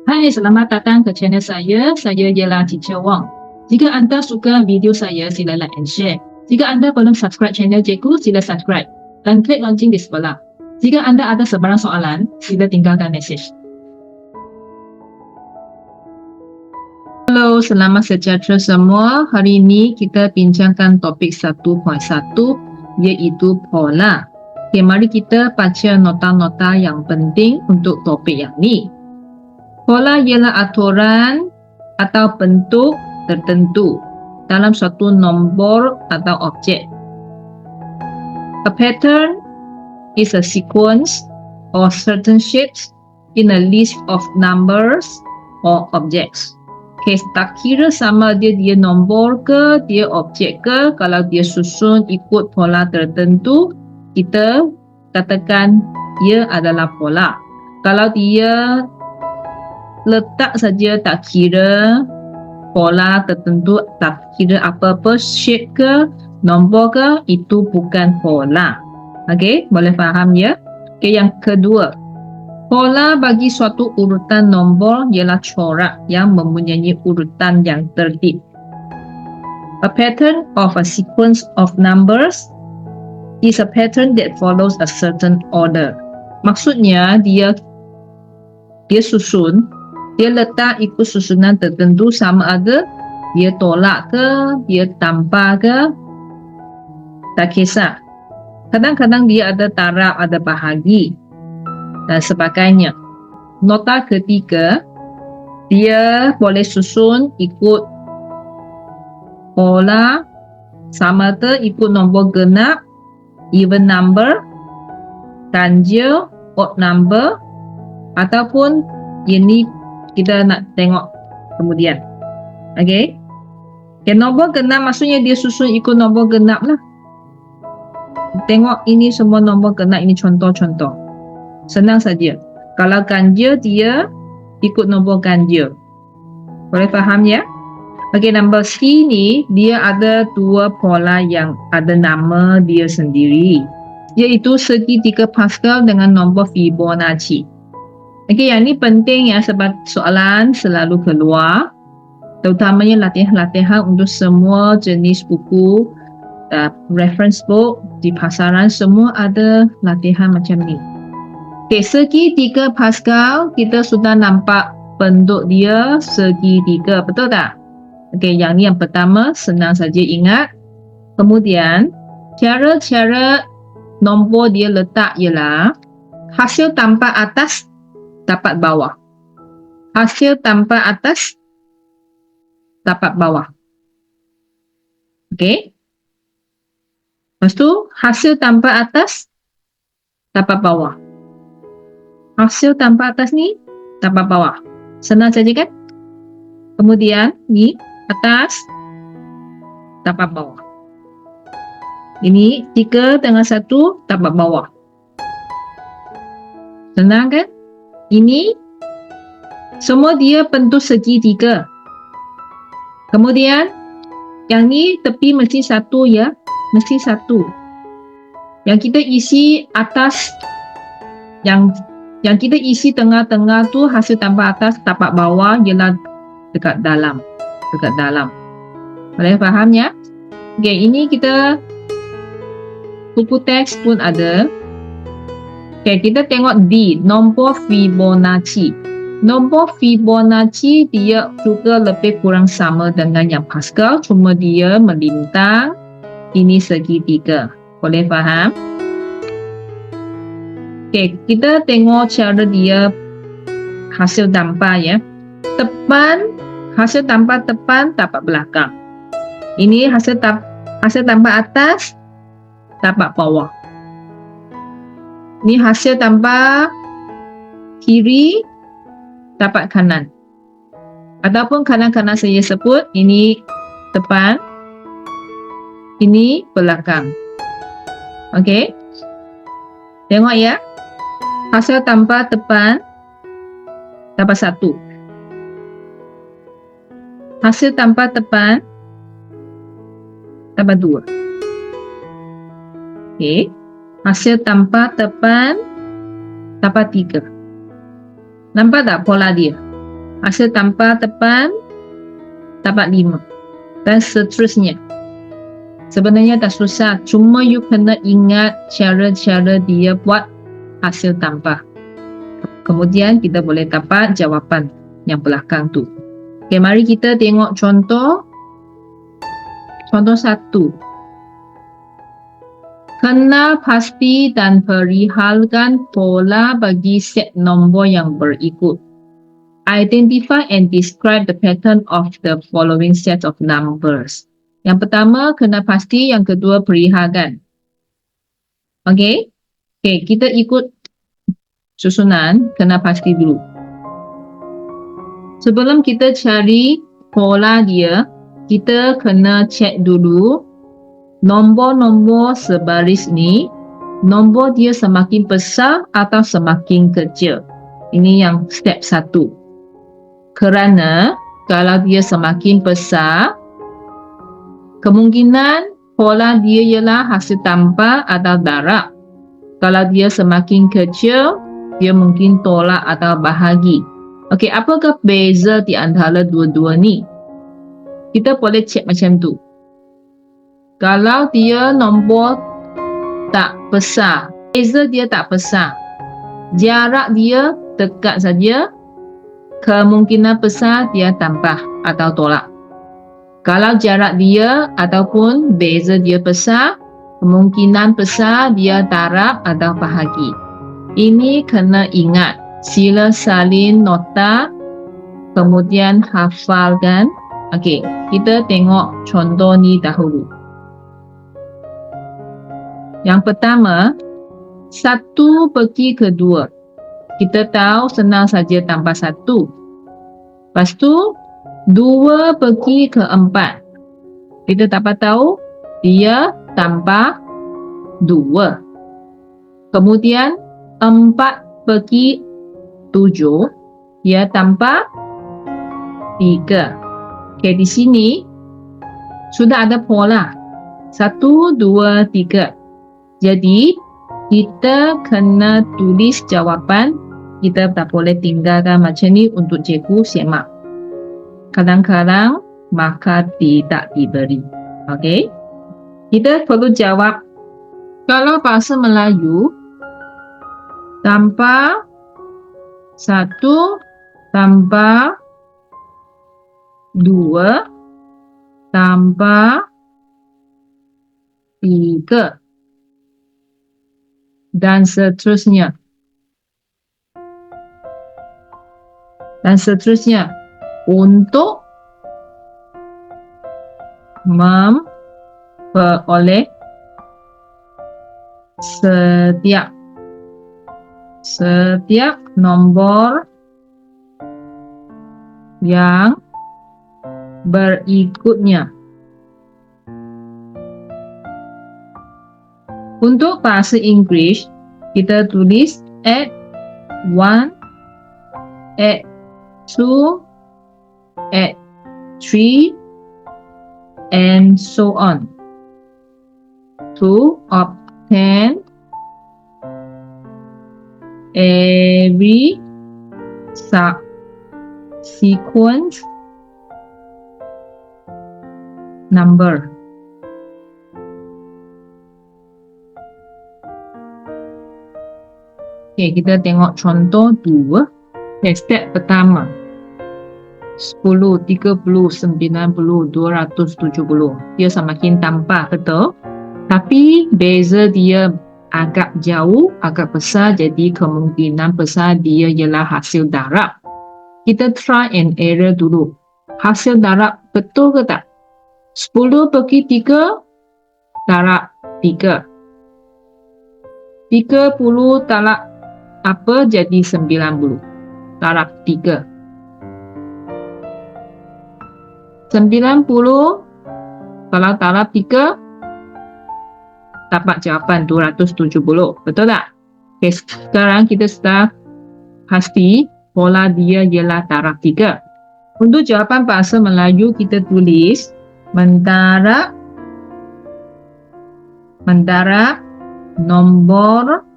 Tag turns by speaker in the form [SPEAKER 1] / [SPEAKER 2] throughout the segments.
[SPEAKER 1] Hai, selamat datang ke channel saya. Saya ialah Teacher Wang. Jika anda suka video saya, sila like and share. Jika anda belum subscribe channel Cikgu, sila subscribe dan klik lonceng di sebelah. Jika anda ada sebarang soalan, sila tinggalkan mesej. Halo, selamat sejahtera semua. Hari ini kita bincangkan topik 1.1 iaitu pola. Okay, mari kita baca nota-nota yang penting untuk topik yang ni. Pola ialah aturan atau bentuk tertentu dalam suatu nombor atau objek. A pattern is a sequence or certain shapes in a list of numbers or objects. Okay, tak kira sama dia nombor ke, dia objek ke, kalau dia susun ikut pola tertentu, kita katakan ia adalah pola. Kalau dia letak saja tak kira pola tertentu, tak kira apa-apa shape ke, nombor ke, itu bukan pola. Okey, boleh faham ya? Okey, yang kedua, pola bagi suatu urutan nombor ialah corak yang mempunyai urutan yang tertib. A pattern of a sequence of numbers is a pattern that follows a certain order. Maksudnya dia susun, dia letak ikut susunan tertentu, sama ada dia tolak ke, dia tambah ke, tak kisah. Kadang-kadang dia ada taraf, ada bahagi dan sebagainya. Nota ketiga, dia boleh susun ikut pola, sama ada ikut nombor genap, even number, ganjil, odd number, ataupun ini kita nak tengok kemudian. Okey. Nombor genap maksudnya dia susun ikut nombor genap lah. Tengok ini semua nombor genap, ini contoh-contoh. Senang saja. Kalau ganjil dia ikut nombor ganjil. Boleh faham ya? Okey, nombor C ni dia ada dua pola yang ada nama dia sendiri, iaitu segi 3 Pascal dengan nombor Fibonacci. Okey, yang ni penting ya, sebab soalan selalu keluar, terutamanya latihan-latihan untuk semua jenis buku, reference book di pasaran, semua ada latihan macam ni. Okey, segi 3 Pascal kita sudah nampak bentuk dia segi 3, betul tak? Okey, yang ni yang pertama, senang saja ingat. Kemudian cara-cara nombor dia letak ialah hasil tanpa atas dapat bawah. Hasil tanpa atas dapat bawah. Okey. Lepas tu hasil tanpa atas dapat bawah. Hasil tanpa atas ni dapat bawah. Senang saja kan? Kemudian ni atas dapat bawah. Ini 3 dengan 1 dapat bawah. Senang kan? Ini semua dia bentuk segi 3. Kemudian yang ni tepi mesti 1 ya, mesti 1. Yang kita isi atas, yang kita isi tengah-tengah tu hasil tanpa atas tapak bawah ialah dekat dalam, dekat dalam. Boleh faham ya? Okey, ini kita buku teks pun ada. Okay, kita tengok D, nombor Fibonacci. Nombor Fibonacci dia juga lebih kurang sama dengan yang Pascal, cuma dia melintang, ini segi 3. Boleh faham? Okay, kita tengok cara dia hasil tanpa ya. Tepan, hasil tanpa depan, tapak belakang. Ini hasil tanpa atas, tapak bawah. Ini hasil tanpa kiri, tapak kanan. Ataupun kanan-kanan saya sebut, ini depan, ini belakang. Okey. Tengok ya. Hasil tanpa depan, dapat 1. Hasil tanpa depan, dapat 2. Okey. Hasil tanpa depan dapat 3. Nampak tak pola dia? Hasil tanpa depan dapat 5 dan seterusnya. Sebenarnya tak susah, cuma you kena ingat cara-cara dia buat hasil tanpa. Kemudian kita boleh dapat jawapan yang belakang tu. Okay, mari kita tengok contoh. Contoh 1. Kenal pasti dan perihalkan pola bagi set nombor yang berikut. Identify and describe the pattern of the following set of numbers. Yang pertama, kenal pasti. Yang kedua, perihalkan. Okay? Okay, kita ikut susunan kenal pasti dulu. Sebelum kita cari pola dia, kita kena cek dulu nombor-nombor sebaris ni, nombor dia semakin besar atau semakin kecil. Ini yang step 1. Kerana kalau dia semakin besar, kemungkinan pola dia ialah hasil tanpa atau darab. Kalau dia semakin kecil, dia mungkin tolak atau bahagi. Okey, apakah beza di antara dua-dua ni? Kita boleh cek macam tu. Kalau dia nombor tak besar, beza dia tak besar, jarak dia dekat saja, kemungkinan besar dia tambah atau tolak. Kalau jarak dia ataupun beza dia besar, kemungkinan besar dia darab atau bahagi. Ini kena ingat. Sila salin nota, kemudian hafalkan. Okey, kita tengok contoh ni dahulu. Yang pertama, 1 pergi ke 2. Kita tahu senang saja tambah 1. Lepas tu, 2 pergi ke 4. Kita dapat tahu dia tambah 2. Kemudian, 4 pergi 7, dia tambah 3. Okey, di sini sudah ada pola. 1, 2, 3. Jadi, kita kena tulis jawapan. Kita tak boleh tinggalkan macam ni untuk cikgu semak. Kadang-kadang maka tidak diberi. Okey? Kita perlu jawab. Kalau bahasa Melayu, tanpa 1 tambah 2 tambah 3 dan seterusnya. Dan seterusnya. Untuk memperoleh setiap nombor yang berikutnya. Untuk bahasa Inggeris, kita tulis add 1, add 2, add 3, and so on. To obtain every subsequent number. Okay, kita tengok contoh 2. Okay, step pertama. 10, 30, 90, 270. Dia semakin tambah, betul? Tapi beza dia agak jauh, agak besar, jadi kemungkinan besar dia ialah hasil darab. Kita try and error dulu. Hasil darab betul ke tak? 10 pergi 3, darab 3. 30 darab apa jadi 90. Darab 3. 90 kalau darab 3 dapat jawapan 270. Betul tak? Okay, sekarang kita sudah pasti pola dia ialah darab 3. Untuk jawapan bahasa Melayu kita tulis mendarab nombor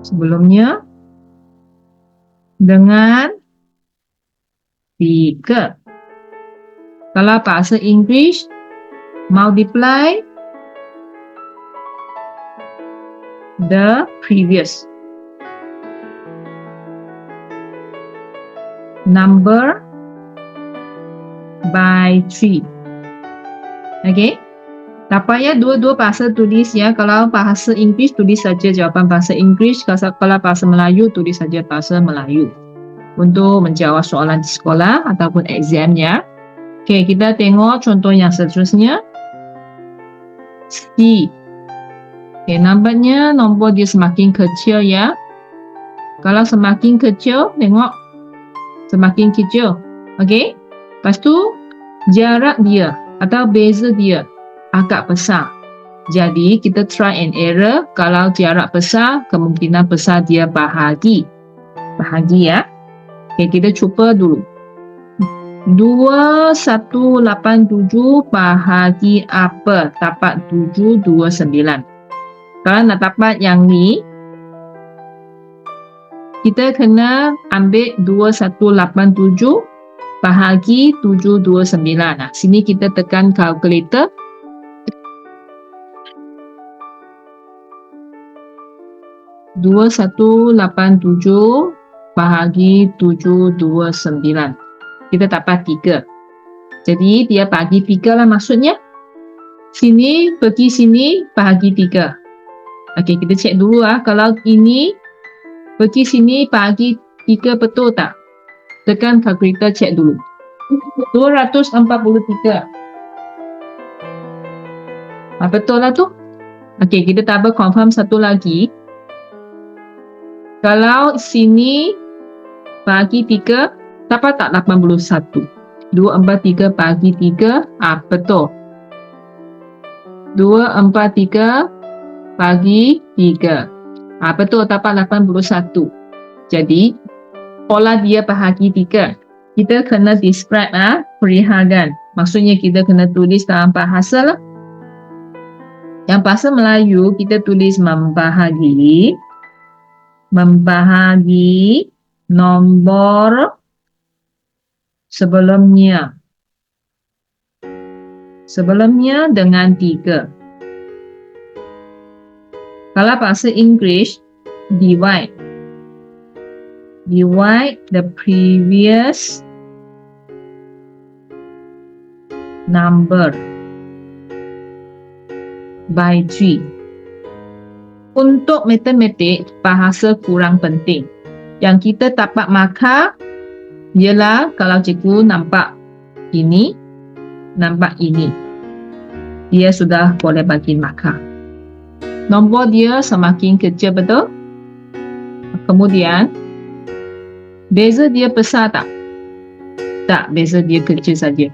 [SPEAKER 1] sebelumnya dengan 3. Kalau bahasa Inggeris, multiply the previous number by 3. Okay. Tak payah dua-dua bahasa tulis ya. Kalau bahasa Inggeris tulis saja jawapan bahasa Inggeris. Kalau bahasa Melayu tulis saja bahasa Melayu. Untuk menjawab soalan di sekolah ataupun examnya. Okay, kita tengok contoh yang seterusnya. C. Okay, nampaknya nombor dia semakin kecil ya. Kalau semakin kecil, tengok semakin kecil. Okay. Lepas tu jarak dia atau beza dia agak besar. Jadi kita try and error. Kalau jarak besar, kemungkinan besar dia bahagi. Bahagi ya. Okay, kita cuba dulu. 2187 bahagi apa? Dapat 729. Kalau nak dapat yang ni, kita kena ambil 2187 bahagi 729. Nah, sini kita tekan kalkulator. 2187 bahagi 729. Kita dapat 3. Jadi dia bagi 3 lah maksudnya. Sini pergi sini bahagi 3. Okey, kita cek dulu lah. Kalau ini pergi sini bahagi 3 betul tak? Tekan kalkulator cek dulu. 243. Betul lah tu. Okey, kita tambah confirm satu lagi. Kalau sini bagi 3, dapat tak 81? 243 bagi 3, betul. 243 bagi 3. Betul, dapat 81. Jadi, pola dia bahagi 3. Kita kena describe perihagan. Maksudnya kita kena tulis dalam bahasa lah. Yang bahasa Melayu, kita tulis membahagi nombor sebelumnya dengan 3. Kalau bahasa Inggeris, divide the previous number by 3. Untuk matematik, bahasa kurang penting. Yang kita dapat markah ialah kalau cikgu nampak ini, nampak ini. Dia sudah boleh bagi markah. Nombor dia semakin kecil, betul? Kemudian, beza dia besar tak? Tak, beza dia kecil saja.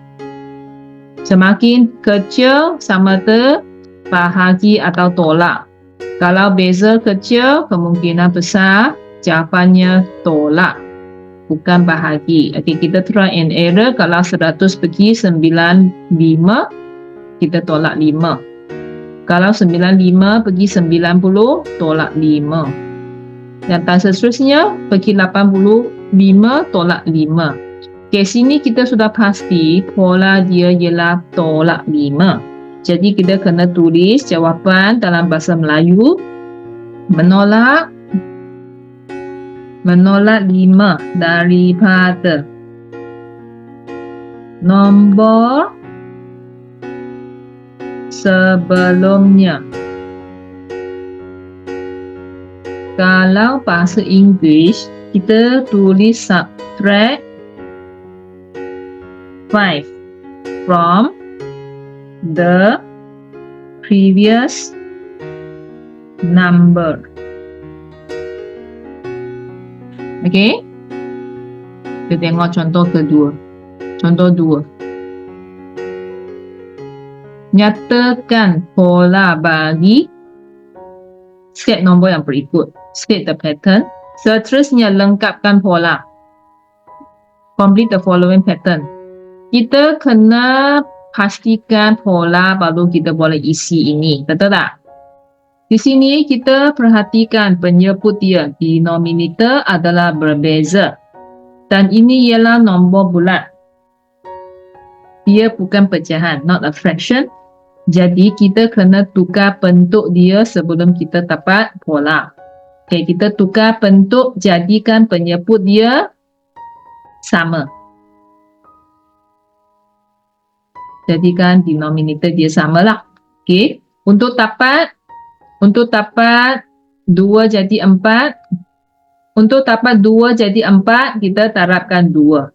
[SPEAKER 1] Semakin kecil sama ada bahagi atau tolak. Kalau beza kecil, kemungkinan besar jawapannya tolak, bukan bahagi. Okey, kita try and error. Kalau 100 pergi 95, kita tolak 5. Kalau 95 pergi 90, tolak 5. Dan seterusnya, pergi 85, tolak 5. Okey, sini kita sudah pasti pola dia ialah tolak 5. Jadi kita kena tulis jawapan dalam bahasa Melayu menolak 5 daripada nombor sebelumnya. Kalau bahasa Inggeris, kita tulis subtract 5 from the previous number. Okey. Kita tengok contoh kedua. Contoh 2. Nyatakan pola bagi set nombor yang berikut. State the pattern. Seterusnya lengkapkan pola. Complete the following pattern. Kita kena pastikan pola baru kita boleh isi ini. Betul tak? Di sini kita perhatikan penyebut dia, denominator adalah berbeza. Dan ini ialah nombor bulat. Dia bukan pecahan, not a fraction. Jadi kita kena tukar bentuk dia sebelum kita dapat pola. Okay, kita tukar bentuk, jadikan penyebut dia sama. Jadikan denominator dia samalah. Okay. Untuk dapat 2 jadi 4. Untuk dapat 2 jadi 4, kita tarapkan 2.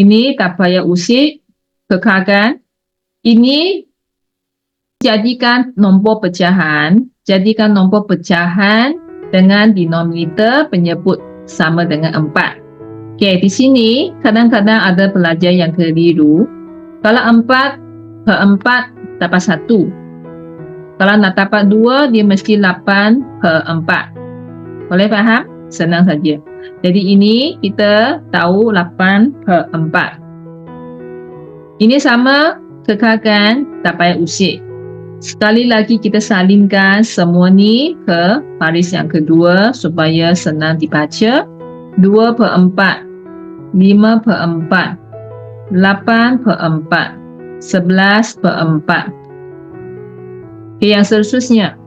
[SPEAKER 1] Ini tak payah usik, kekalkan. Ini jadikan nombor pecahan. Jadikan nombor pecahan dengan denominator penyebut sama dengan 4. Okay, di sini kadang-kadang ada pelajar yang keliru. Kalau 4/4 dapat 1. Kalau nak dapat 2, dia mesti 8/4. Boleh faham? Senang saja. Jadi ini kita tahu 8/4. Ini sama, kekalkan, tak payah usik. Sekali lagi kita salinkan semua ni ke baris yang kedua supaya senang dibaca. 2/4, 5/4, 8/4, 11/4. Okay, yang seterusnya.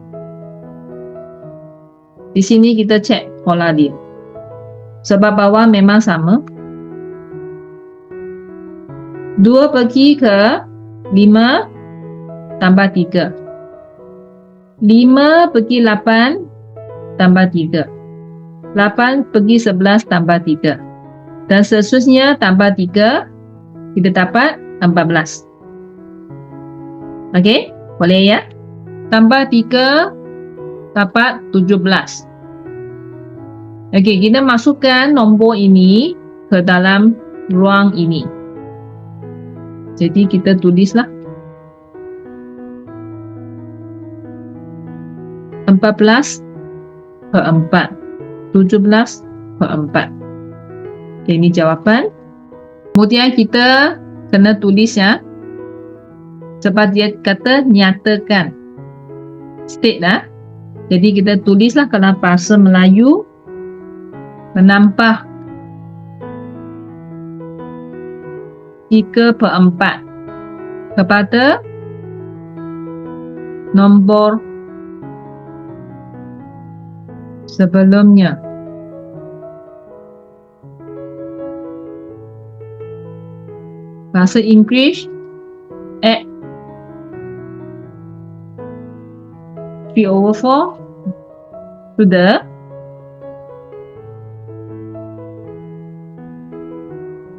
[SPEAKER 1] Di sini kita cek pola dia. Sebab bawah memang sama. 2 pergi ke 5 tambah 3. 5 pergi 8 tambah 3. 8 pergi 11 tambah 3. Dan seterusnya tambah 3, kita dapat 14. Okey? Boleh ya? Tambah 3, dapat 17. Okey, kita masukkan nombor ini ke dalam ruang ini. Jadi kita tulislah 14/4, 17/4. Okay, ini jawapan. Kemudian kita kena tulis ya. Sebab dia kata nyatakan. State lah. Jadi kita tulislah kalau bahasa Melayu, menambah 3/4 kepada nombor sebelumnya. Bahasa Inggeris, add 3/4 to the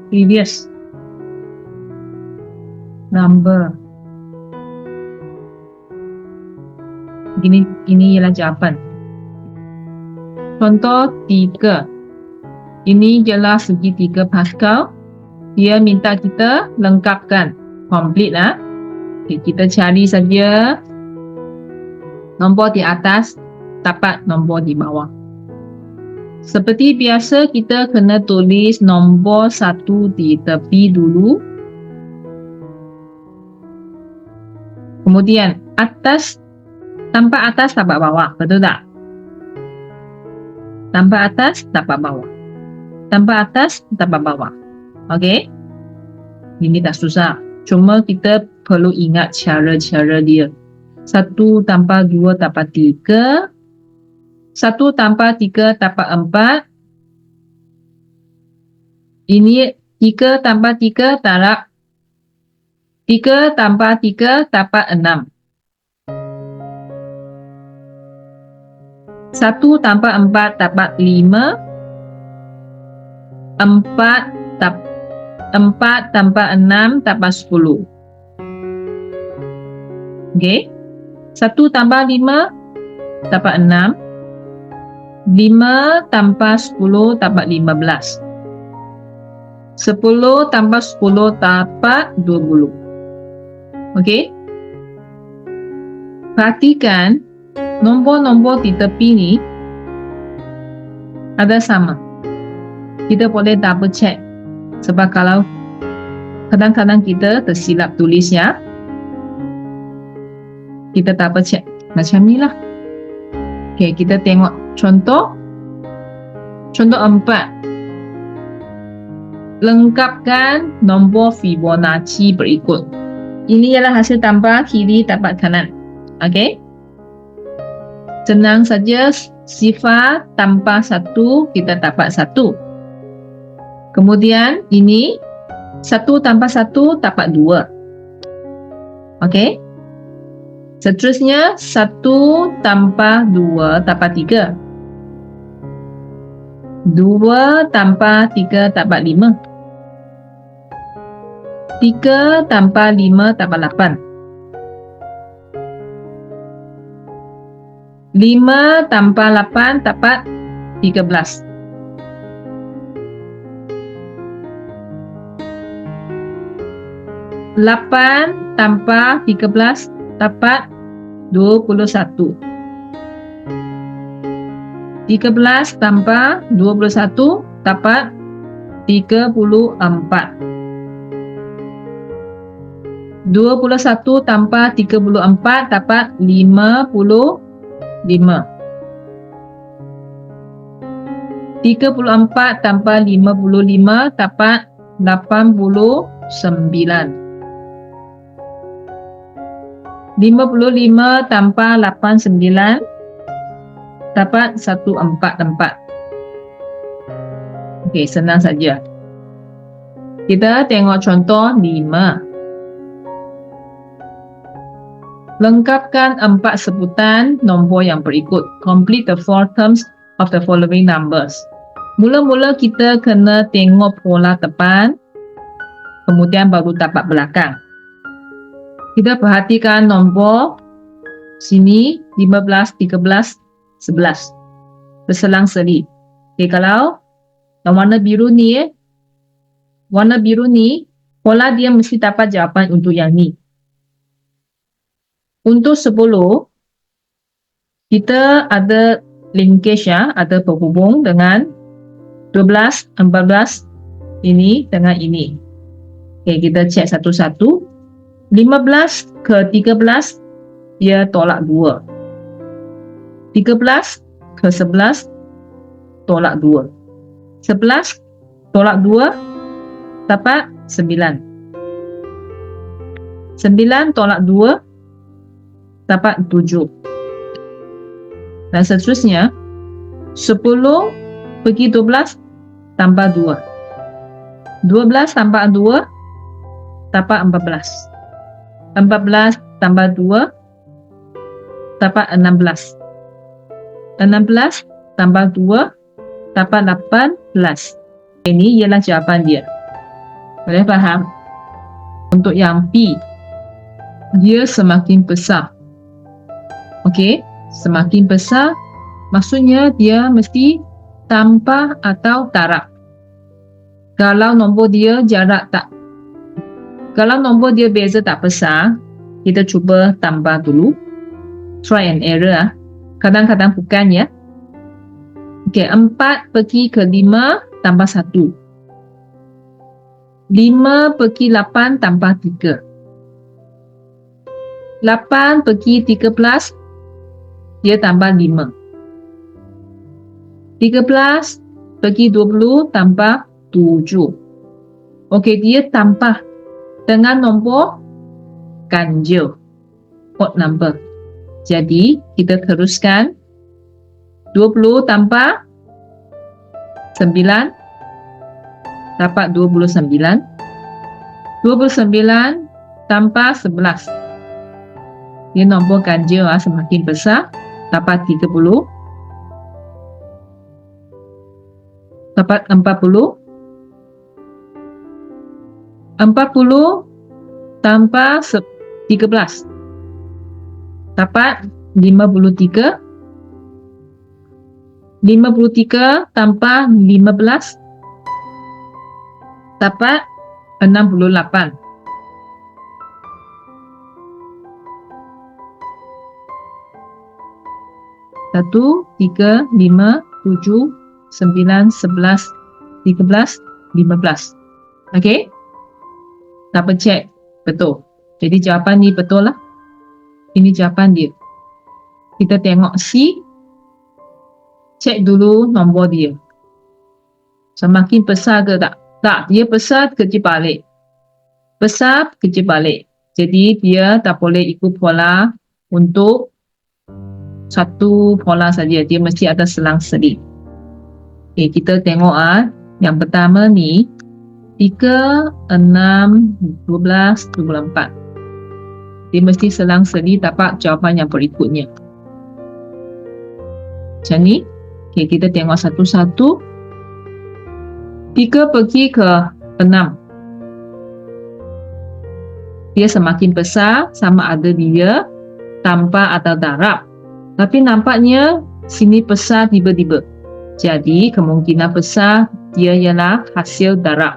[SPEAKER 1] previous number. Ini ialah jawapan. Contoh 3. Ini ialah segitiga Pascal. Dia minta kita lengkapkan. Complete lah. Okay, kita cari saja nombor di atas, dapat nombor di bawah. Seperti biasa, kita kena tulis nombor 1 di tepi dulu. Kemudian atas, tanpa atas dapat bawah, betul tak? Tanpa atas dapat bawah. Tanpa atas dapat bawah. Okey? Ini tak susah. Cuma kita perlu ingat cara-cara dia. 1 tambah 2 dapat 3. 1 tambah 3 dapat 4. Ini 3 tambah 3 darab 3 tambah 3 dapat 6. 1 tambah 4 dapat 5. 4 tambah 6 dapat 10. Okey. 1 tambah 5 dapat 6. 5 tambah 10 dapat 15. 10 tambah 10 dapat 20. Okey. Perhatikan nombor-nombor di tepi ni ada sama. Kita boleh double check. Sebab kalau kadang-kadang kita tersilap tulisnya, kita double check. Macam ni lah. Okey, kita tengok contoh. Contoh 4. Lengkapkan nombor Fibonacci berikut. Ini ialah hasil tambah kiri dapat kanan. Okey. Senang saja, sifar tambah 1 kita dapat 1. Kemudian ini 1 tambah 1 dapat 2. Okey. Seterusnya 1 tambah 2 dapat 3. 2 tambah 3 dapat 5. 3 tambah 5 dapat 8. 5 tambah 8 dapat 13. 8 tambah 13 dapat 21. 13 tambah 21 dapat 34. 21 tambah 34 dapat 55. 34 tambah 55 dapat 89. 55 tambah 89 dapat 144. Okey, senang saja. Kita tengok contoh 5. Lengkapkan 4 sebutan nombor yang berikut. Complete the 4 terms of the following numbers. Mula-mula kita kena tengok pola depan, kemudian baru dapat belakang. Kita perhatikan nombor sini 15, 13, 11. Berselang-seli. Okay, kalau yang warna biru ni, pola dia mesti dapat jawapan untuk yang ni. Untuk 10, kita ada linkage ya, ada berhubung dengan 12, 14, ini dengan ini. Okay, kita cek satu-satu. 15 ke 13, dia tolak 2. 13 ke 11, tolak 2. 11 tolak 2, dapat 9. 9 tolak 2, dapat 7. Dan seterusnya 10 pergi 12 tambah 2. 12 tambah 2 dapat 14. 14 tambah 2 dapat 16. 16 tambah 2 dapat 18. Ini ialah jawapan dia. Boleh faham? Untuk yang P, dia semakin besar. Okey, semakin besar maksudnya dia mesti tambah atau darab. Kalau nombor dia jarak tak, kalau nombor dia beza tak besar, kita cuba tambah dulu. Try and error. Kadang-kadang bukan ya. Okey, 4 pergi ke 5 tambah 1. 5 pergi 8 tambah 3. 8 pergi 13, dia tambah 5. 13 pergi 20 tambah 7. Okey, dia tambah dengan nombor ganjil, odd number. Jadi, kita teruskan 20 tambah 9 dapat 29. 29 tambah 11. Dia nombor ganjil semakin besar, dapat 30. Dapat 40. 40 tambah 13. Dapat 53. 53 tambah 15. Dapat 68. Satu, 3, 5, 7, 9, 11, 13, 15. Okey? Dapat cek betul. Jadi jawapan ni betul lah. Ini jawapan dia. Kita tengok C, cek dulu nombor dia. Semakin besar ke tak? Tak, dia besar kecil balik. Besar kecil balik. Jadi dia tak boleh ikut pola untuk satu pola saja. Dia mesti ada selang-seling. Okay, kita tengok yang pertama ni 3, 6, 12, 24. Dia mesti selang-seli dapat jawapan yang berikutnya. Macam ni. Okay, kita tengok satu-satu. 3 pergi ke 6. Dia semakin besar sama ada dia tanpa atau darab. Tapi nampaknya sini besar tiba-tiba. Jadi kemungkinan besar dia ialah hasil darab.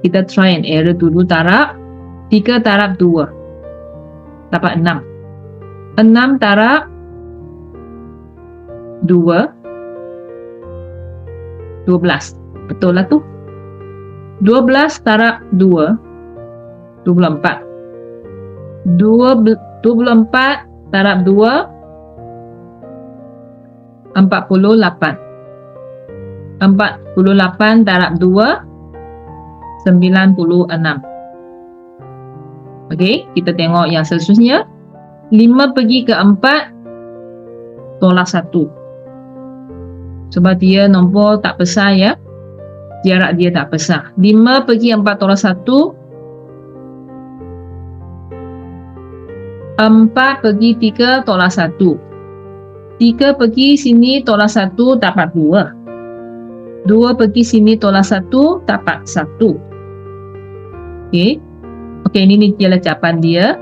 [SPEAKER 1] Kita try and error dulu darab. 3 darab 2. Dapat 6. 6 darab 2. 12. Betul lah tu. 12 darab 2. 24. 24 darab 2. 48. 48 darab 2. 96. Okey, kita tengok yang seterusnya. 5 pergi ke 4 tolak 1. Sebab dia nombor tak besar ya. Jarak dia tak besar. 5 pergi 4 tolak 1. 4 pergi 3 tolak 1. 3 pergi sini tolak 1 dapat 2. 2 pergi sini tolak 1 dapat 1. Okey. Okey, ini dia jawapan dia.